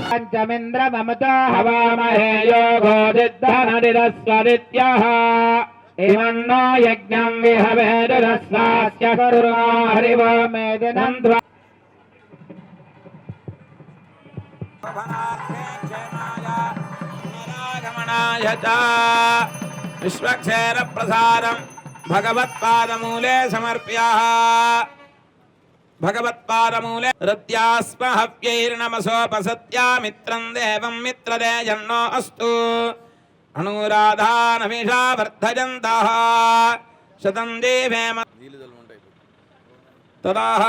పంచమింద్రమముతో హవామహే యోగోదిద్ధనదిరస్వదిత్యః ఇమన్నో యజ్ఞం విహవేదురస్వాస్య కుర్మా హరివో మేదినం విశ్వక్షేర ప్రసాదం భగవత్పాదమూలే సమర్ప్యాః భగవత్పాదమూలే రత్యాస్మ హవ్యైర్నమసోపసత్యామిత్రం దేవం మిత్రదేజన్నో అస్తు అనురాధానమిషా వర్ధయంతః శతం దేవేమ తదాహ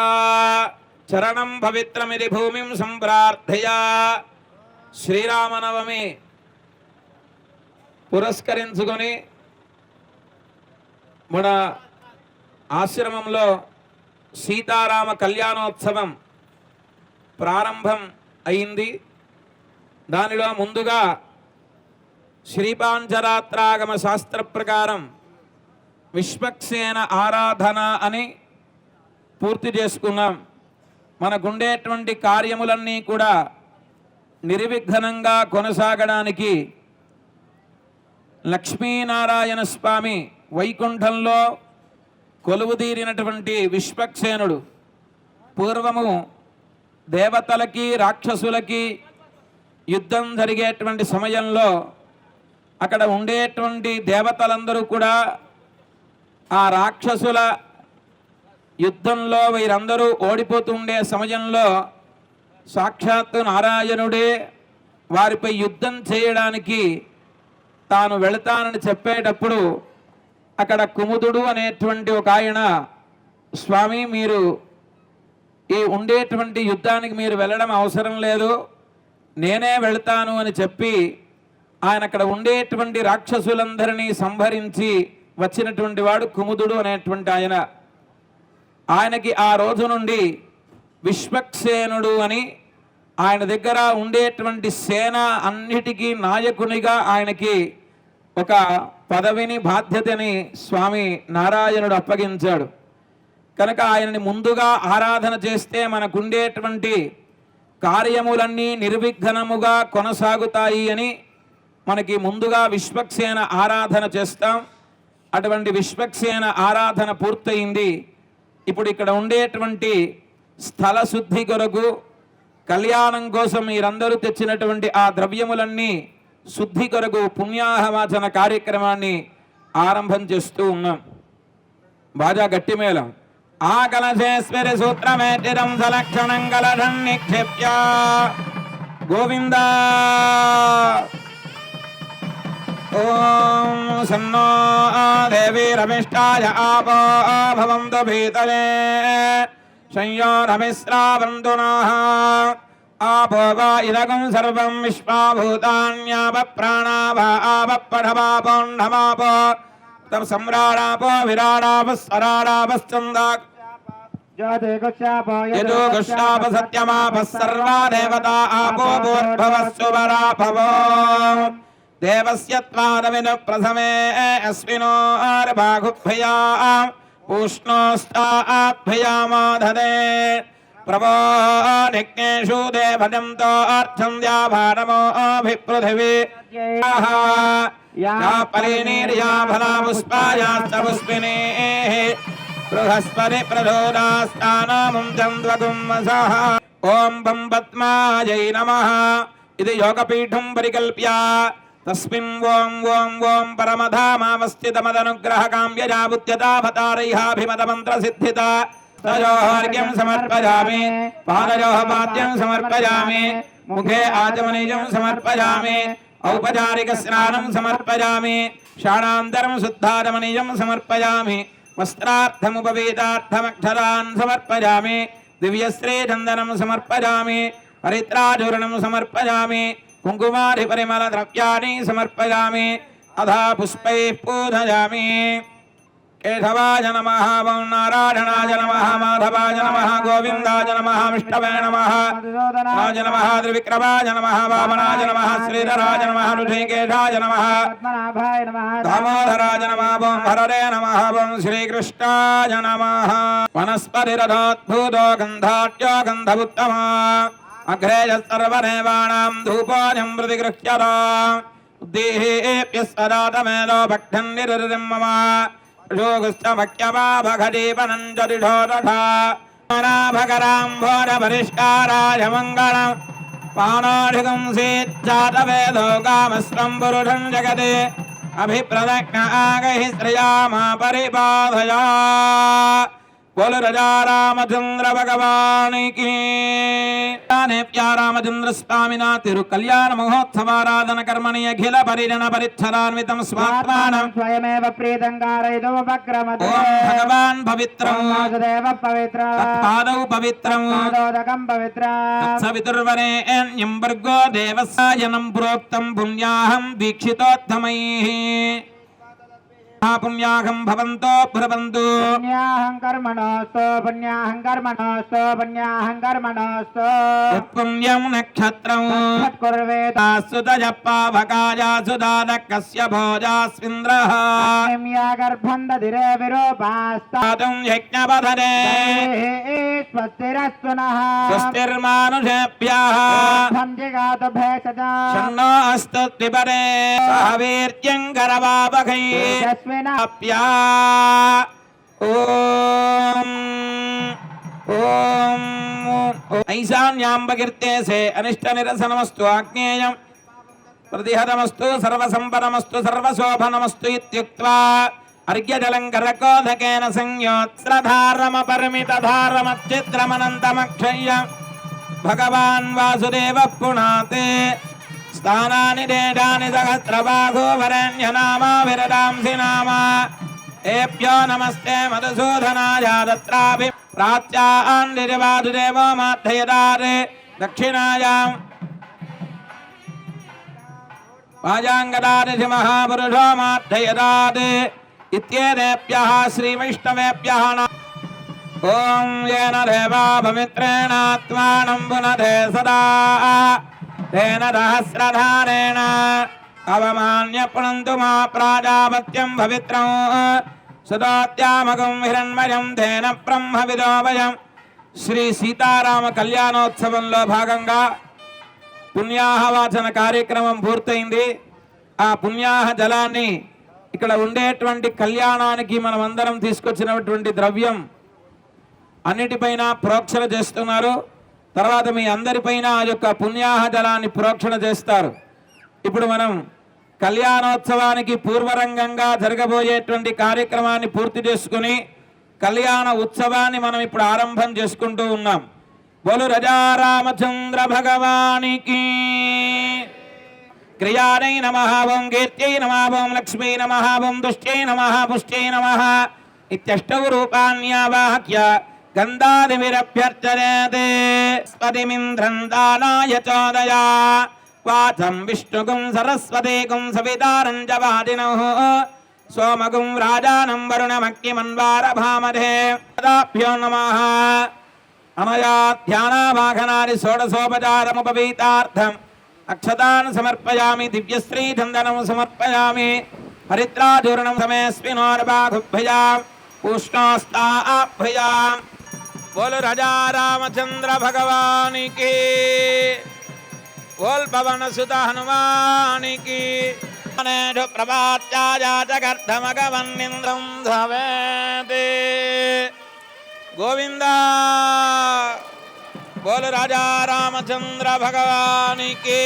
చరణం పవిత్రమిది భూమిం సంప్రార్థయ. శ్రీరామనవమి పురస్కరించుకొని మన ఆశ్రమంలో సీతారామ కళ్యాణోత్సవం ప్రారంభం అయింది. దానిలో ముందుగా శ్రీపాంచరాత్రాగమ శాస్త్ర ప్రకారం విశ్వక్సేన ఆరాధన అని పూర్తి చేసుకున్నాం. మనకుండేటువంటి కార్యములన్నీ కూడా నిర్విఘ్నంగా కొనసాగడానికి లక్ష్మీనారాయణ స్వామి వైకుంఠంలో కొలువుదీరినటువంటి విశ్వక్సేనుడు పూర్వము దేవతలకి రాక్షసులకి యుద్ధం జరిగేటువంటి సమయంలో అక్కడ ఉండేటువంటి దేవతలందరూ కూడా ఆ రాక్షసుల యుద్ధంలో వీరందరూ ఓడిపోతుండే సమయంలో సాక్షాత్తు నారాయణుడే వారిపై యుద్ధం చేయడానికి తాను వెళతానని చెప్పేటప్పుడు అక్కడ కుముదుడు అనేటువంటి ఒక ఆయన, స్వామి మీరు ఈ ఉండేటువంటి యుద్ధానికి మీరు వెళ్ళడం అవసరం లేదు, నేనే వెళతాను అని చెప్పి ఆయన అక్కడ ఉండేటువంటి రాక్షసులందరినీ సంహరించి వచ్చినటువంటి వాడు కుముదుడు అనేటువంటి ఆయన. ఆయనకి ఆ రోజు నుండి విశ్వక్సేనుడు అని ఆయన దగ్గర ఉండేటువంటి సేన అన్నిటికీ నాయకునిగా ఆయనకి ఒక పదవిని బాధ్యతని స్వామి నారాయణుడు అప్పగించాడు. కనుక ఆయనని ముందుగా ఆరాధన చేస్తే మనకుండేటువంటి కార్యములన్నీ నిర్విఘ్నముగా కొనసాగుతాయి అని మనకి ముందుగా విశ్వక్సేన ఆరాధన చేస్తాం. అటువంటి విశ్వక్సేన ఆరాధన పూర్తయింది. ఇప్పుడు ఇక్కడ ఉండేటువంటి స్థల శుద్ధి కొరకు కళ్యాణం కోసం మీరందరూ తెచ్చినటువంటి ఆ ద్రవ్యములన్నీ శుద్ధి కొరకు పుణ్యాహవాచన కార్యక్రమాన్ని ఆరంభం చేస్తూ ఉన్నాం. బాజా గట్టి మేళం. ఆ కలశేశ్వరి సూత్రమేటిరం సలక్షణం కలశం నిక్షేప్య గోవింద. ఓం సన్నో దేవి రమిష్టాయ ఆపో భవంతు భీతలే సంయోరమిశ్రావంతు నః ఆపో వా ఇదగం సర్వం విశ్వాభూతాన్యాప ప్రాణాభాప పఠవాపోంఢమాపో తమ సమ్రాడాపో విరాడాప స్వరాడాపశ్చందా యదో గుష్టాప సత్యమాప సర్వా దేవతా ఆపో భూర్భవస్సు వరాభవో దేవస్య త్వాదవిను ప్రథమే అస్మినో ఆర్భాగుభ్యా పూష్ణోస్తాభ్యయామాధదే ప్రభో నిజ్ఞేషు దేవజంతో అర్థం వ్యాభారమోభిపృథివీ పరిణీర్యా ఫలా పుష్పాయాశ్చ పుష్పిణీః బృహస్పతి ప్రచోదాస్తానాముం చంద్వగుమ్మసః. ఓం బం పద్మాయై నమః. ఇది యోగపీఠం పరికల్ప్య తస్మిన్ ఓం ఓం ఓం పరమధామావస్థితమదనుగ్రహ కామ్యజాబుద్ధ్యతావతారైహాభిమతమంత్ర సిద్ధిత తయోర్ఘ్యం సమర్పయామి పాదయోః పాద్యం సమర్పయామి ముఖే ఆచమనీయం సమర్పయామి ఔపచారిక స్నానం సమర్పయామి షాణాంతరం శుద్ధాచమనీయం సమర్పయామి వస్త్రార్థముపవీతార్థమక్షరాన్ సమర్పయామి దివ్యశ్రీచందనం సమర్పయామి హరిద్రాచూర్ణం సమర్పయామి కుంకుమాది పరిమళ ద్రవ్యాన్ని సమర్పయామి అధా పుష్పైః పూజయామి. కేశవాయ నమః ఓం నారాయణాయ నమః మాధవాయ నమః గోవిందాయ నమః విష్ణవే నమః రాజ నమః త్రివిక్రమాయ నమః వామనాయ నమః శ్రీధరాయ నమః ఋషికేశాయ నమః దామోదరాయ నమః ఓం హరరే నమః ఓం శ్రీకృష్ణాయ నమః. వనస్పతిరథోద్భూతో గంధాట్యో గంధముత్తమా अग्रे सर्वदेवानां धूपोऽयं प्रतिगृह्यत उद्दीप्यस्वदातमेलो भक्तन्निरुरिं मम योगश्च मक्यवा भगदीपनं च दिढोदधा भगराम्भोजपरिष्काराय मङ्गलम् पानाधिकं सेज्जातवेदो कामस्त्वं पुरुषं जगति अभिप्रदज्ञ आगहि श्रियामा परिबाधया बोल राजा रामचंद्र भगवान की रामचंद्र स्वामी तिरु कल्याण महोत्सवाराधन कर्मणि अखिल परिजन परिच्छरान्वितं स्वात्मानं स्वयमेव प्रीतं कारयितुं उपक्रमते ओम भगवान पवित्रं वासुदेव पवित्रं तत्पादौ पवित्रं पादोदकं पवित्रं सवितुर्वरेण्यं भर्गो देवस्यायनं प्रोक्तं पुण्याहं दीक्षितोत्तमैः पुण्याहं भवन्तो भ्रवन्तु पुण्याहं कर्मणोऽस्तु पुण्याहं कर्मणोऽस्तु पुण्याहं कर्मणोऽस्तु पुण्यं नक्षत्रं तत्कुर्वेत् सुतजप्पावकाया सुदानकस्य भोजास्विन्द्रः या गर्भं दधिरे विरूपास्तातुं यज्ञपधने स्वस्तिरस्तु नः स्वस्तिर्मानुषेभ्यः जिगातु भेषजा शन्नो अस्तु त्रिपरे सह वीर्यं करवावहै तस्मिन्प्या ओम ओम ऐशान्याम्बकीर्ते से अनिष्ट निरसनमस्तु आग्नेयं प्रतिहतमस्तु सर्वसंपदमस्तु सर्वशोभनमस्तु इत्युक्त्वा अर्घ्यजलं करकोदकेन संयोत्स्रधारमपरिमितधारमच्चिद्रमनन्तमक्षय्य भगवान् वासुदेवः पुनाते स्थानानि देशानि सहस्रबाहो वरेण्यनामा विरदांसि नामा एभ्यो नमस्ते मधुसूदनाय तत्रापि प्राच्यान् निर्वासुदेवो माध्ययदारे दक्षिणायां वाजाङ्गदादिशि महापुरुषो माध्ययदात् इत्येतेभ्यः श्रीवैष्णवेभ्यः ॐ येन देवा पवित्रेणात्मानं पुनते सदा तेन सहस्रधारेण अवमान्य पुनन्तु मा प्राजापत्यं पवित्रं सुदोत्यामकं हिरण्मयं तेन ब्रह्मविदो वयं శ్రీ సీతారామ కళ్యాణోత్సవంలో భాగంగా పుణ్యాహవాచన కార్యక్రమం పూర్తయింది. ఆ పుణ్యాహ జలాన్ని ఇక్కడ ఉండేటువంటి కళ్యాణానికి మనం అందరం తీసుకొచ్చినటువంటి ద్రవ్యం అన్నిటిపైన ప్రోక్షణ చేస్తున్నారు. తర్వాత మీ అందరిపైన ఆ యొక్క పుణ్యాహ జలాన్ని ప్రోక్షణ చేస్తారు. ఇప్పుడు మనం కళ్యాణోత్సవానికి పూర్వరంగంగా జరగబోయేటువంటి కార్యక్రమాన్ని పూర్తి చేసుకుని కళ్యాణ ఉత్సవాన్ని మనం ఇప్పుడు ఆరంభం చేసుకుంటూ ఉన్నాం. బోలు రాజా రామచంద్ర భగవానికి క్రియాణై నమః ఓం కీర్త్యై నమః ఓం లక్ష్మీ నమః ఓం దుష్ట్యై నమః పుష్ట్యై నమః ఇత్యష్టౌ రూపాణ్యావాహ్య గంధాదిభిరభ్యర్చనేతే స్పతిమింద్రం దానాయ చోదయా వాచం విష్ణుగుం సరస్వతీగుం సవితారం చ వాదినః सोमगुं राजानं वरुणमग्निमन्वारभामधे तदाभ्यो नमः अमया ध्यानावाहनानि षोडशोपचारमुपवीतार्थम् अक्षतान् समर्पयामि दिव्यश्रीचन्दनं समर्पयामि हरिद्राचूर्णं समेऽस्मिनोर्बाहुभ्याम् उष्णोस्ताभ्याम् बोल राजा रामचंद्र भगवान की बोल पवन सुत हनुमान की प्रभात्याजातगर्धमगवन्निन्द्रं धवेते गोविंद बोल राजा रामचंद्र भगवान की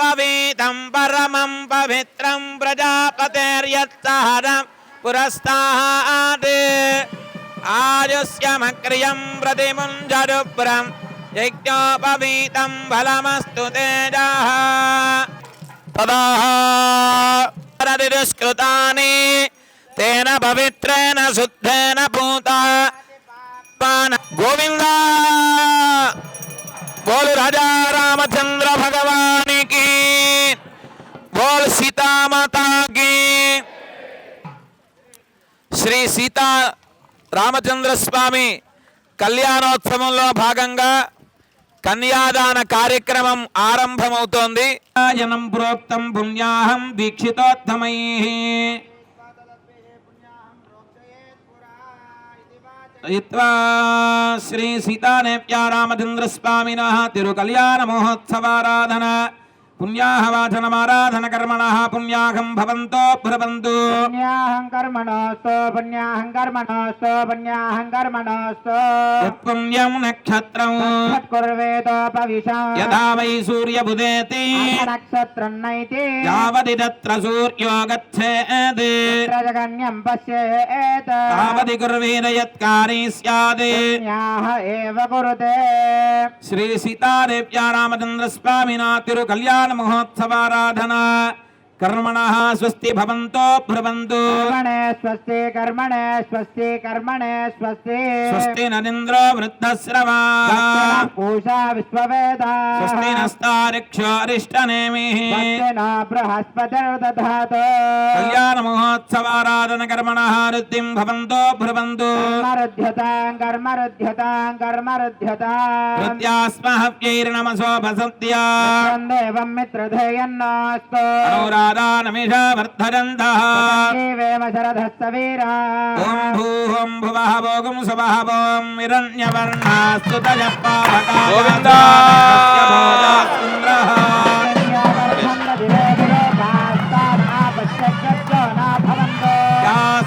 पवित्रं परमं पवित्रं प्रजापतेर्यत्सहरं पुरस्तात् आयुष्यमक्रियं प्रतिमुञ्जरुब्रं यज्ञोपवीतं फलमस्तु तेजः तदास्कृतानि तेन पवित्रेण शुद्धेन पूता गोविंद बोल राजा रामचंद्र भगवान की बोल सीता माता की శ్రీ సీతా రామచంద్ర స్వామి కళ్యాణోత్సవంలో భాగంగా కన్యాదాన కార్యక్రమం ఆరంభమవుతోంది. జనం ప్రోక్తం పుణ్యాహం దీక్షితోత్తమైః ఇత్వా శ్రీ సీతానేప్యా రామచంద్రస్వామినః తిరుకల్యాణ మహోత్సవారాధన పుణ్యాహ వాచనమారాధన కర్మణః పుణ్యాహం భవంతో భ్రవంతు పుణ్యాహం కర్మణోస్తు పుణ్యాహం కర్మణోస్తు పుణ్యాహం కర్మణోస్తు యత్పుణ్యం నక్షత్రం తత్కుర్వేతోపవిశం యథా వై సూర్యబుదేతి నక్షత్రం నైతి యావది తత్ర సూర్యో గచ్ఛేది ప్రజగణ్యం పశ్యేత తావది కుర్వేద యత్కారీ స్యాద్ పుణ్యాహ ఏవ కురుతే శ్రీ సీతాదేవ్యా రామచంద్రస్వామినా తిరుకల్యాణ మహోత్సవారాధన కర్మణః స్వస్తి భవంతో భ్రవంతు కర్మణే స్వస్తి కర్మణే స్వస్తి కర్మణే స్వస్తి స్వస్తి నరేంద్రో వృద్ధశ్రవాః పూషా విశ్వవేదా స్వస్తి నస్తారిక్షో అరిష్టనేమిః స్వస్తి న బృహస్పతిర్దధాతు కళ్యాణ మహోత్సవారాధన కర్మణః వృద్ధిం భవంతో భ్రవంతు కర్మరుధ్యతాం కర్మరుధ్యతాం కర్మరుధ్యతాం ప్రత్యాస్మహవ్యైర్నమసోపసత్యా దేవం మిత్రధేయన్నాస్తు అనురాధానమిష వర్ధరంతః జీవేమ శరధస్త వీరా ఓం భూం భువః భోగం సువః భోం హిరణ్యవర్ణాస్తు తయః పావకా గోవిందా!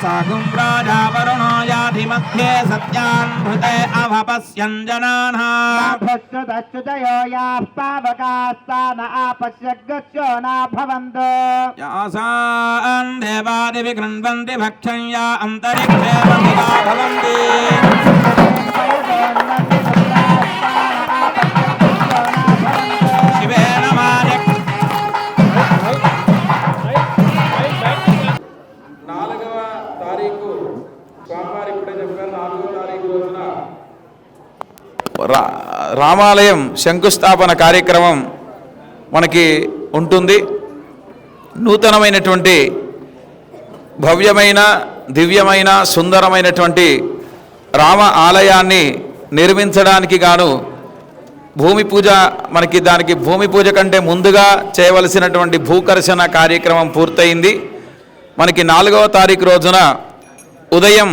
సాగుం రాజా వరుణో యాధి మధ్యే సత్యాన్ హృదే అవపశ్యన్ జనానాం భస్యుతశ్చుతయో యాః పావకాస్తాన ఆపశ్యగ్గచ్చో నా భవంతు యాసాన్ దేవాది విగృణ్వంతి భక్షం యా అంతరిక్షే మహిళా భవంతి శివేన మాయక్ 4వ తారీఖు స్వామివారి ఇప్పుడే చెప్పారు 4వ తారీఖు రోజున రామాలయం శంకుస్థాపన కార్యక్రమం మనకి ఉంటుంది. నూతనమైనటువంటి భవ్యమైన దివ్యమైన సుందరమైనటువంటి రామ ఆలయాన్ని నిర్మించడానికి గాను భూమి పూజ మనకి దానికి భూమి పూజ కంటే ముందుగా చేయవలసినటువంటి భూకర్షణ కార్యక్రమం పూర్తయింది. మనకి 4వ తారీఖు రోజున ఉదయం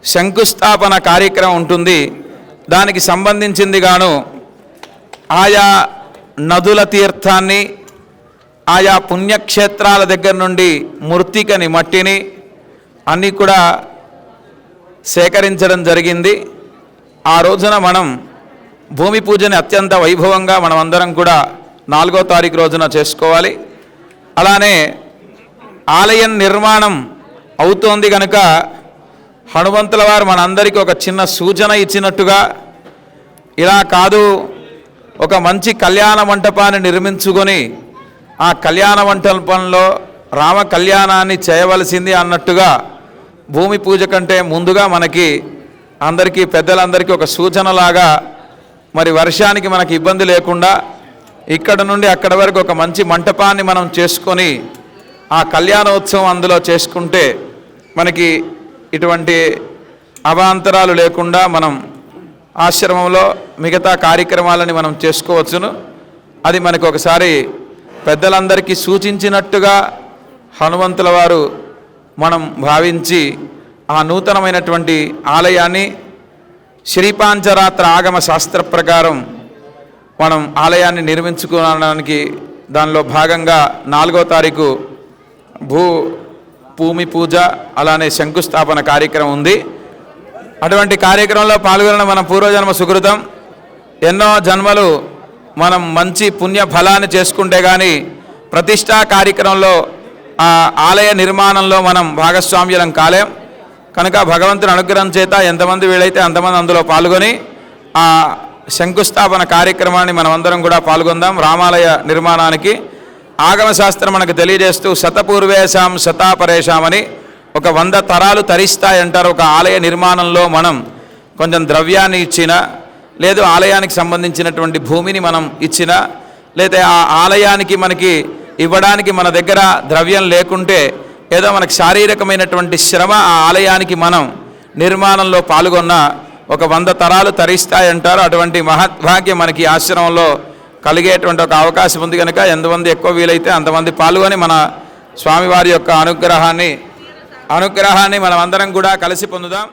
శంకుస్థాపన కార్యక్రమం ఉంటుంది. దానికి సంబంధించింది గాను ఆయా నదుల తీర్థాన్ని ఆయా పుణ్యక్షేత్రాల దగ్గర నుండి మృత్తికని మట్టిని అన్నీ కూడా సేకరించడం జరిగింది. ఆ రోజున మనం భూమి పూజని అత్యంత వైభవంగా మనం అందరం కూడా 4వ తారీఖు రోజున చేసుకోవాలి. అలానే ఆలయం నిర్మాణం అవుతోంది కనుక హనుమంతుల వారు మనందరికీ ఒక చిన్న సూచన ఇచ్చినట్టుగా ఇలా కాదు, ఒక మంచి కళ్యాణ మంటపాన్ని నిర్మించుకొని ఆ కళ్యాణ మంటపంలో రామ కళ్యాణాన్ని చేయవలసింది అన్నట్టుగా భూమి పూజ కంటే ముందుగా మనకి అందరికీ పెద్దలందరికీ ఒక సూచనలాగా మరి వర్షానికి మనకి ఇబ్బంది లేకుండా ఇక్కడ నుండి అక్కడ వరకు ఒక మంచి మంటపాన్ని మనం చేసుకొని ఆ కళ్యాణోత్సవం అందులో చేసుకుంటే మనకి ఇటువంటి అవాంతరాలు లేకుండా మనం ఆశ్రమంలో మిగతా కార్యక్రమాలని మనం చేసుకోవచ్చును. అది మనకు ఒకసారి పెద్దలందరికీ సూచించినట్టుగా హనుమంతుల వారు మనం భావించి ఆ నూతనమైనటువంటి ఆలయాన్ని శ్రీపాంచరాత్ర ఆగమ శాస్త్ర ప్రకారం మనం ఆలయాన్ని నిర్మించుకోవడానికి దానిలో భాగంగా 4వ తారీఖు భూమి పూజ అలానే శంకుస్థాపన కార్యక్రమం ఉంది. అటువంటి కార్యక్రమంలో పాల్గొనడం మన పూర్వజన్మ సుకృతం. ఎన్నో జన్మలు మనం మంచి పుణ్య ఫలాన్ని చేసుకుంటే కానీ ప్రతిష్టా కార్యక్రమంలో ఆ ఆలయ నిర్మాణంలో మనం భాగస్వామ్యం కాలేం. కనుక భగవంతుని అనుగ్రహం చేత ఎంతమంది వీలైతే అంతమంది అందులో పాల్గొని ఆ శంకుస్థాపన కార్యక్రమాన్ని మనమందరం కూడా పాల్గొందాం. రామాలయ నిర్మాణానికి ఆగమశాస్త్రం మనకు తెలియజేస్తూ శతపూర్వేశాం శతాపరేశామని ఒక 100 తరాలు తరిస్తాయంటారు. ఒక ఆలయ నిర్మాణంలో మనం కొంచెం ద్రవ్యాన్ని ఇచ్చినా లేదు ఆలయానికి సంబంధించినటువంటి భూమిని మనం ఇచ్చినా లేదా ఆ ఆలయానికి మనకి ఇవ్వడానికి మన దగ్గర ద్రవ్యం లేకుంటే ఏదో మనకు శారీరకమైనటువంటి శ్రమ ఆ ఆలయానికి మనం నిర్మాణంలో పాల్గొన్న ఒక 100 తరాలు తరిస్తాయంటారు. అటువంటి మహద్భాగ్యం మనకి ఆశ్రమంలో కలిగేటువంటి ఒక అవకాశం ఉంది కనుక ఎంతమంది ఎక్కువ వీలైతే అంతమంది పాల్గొని మన స్వామివారి యొక్క అనుగ్రహాన్ని మనం అందరం కూడా కలిసి పొందుదాం.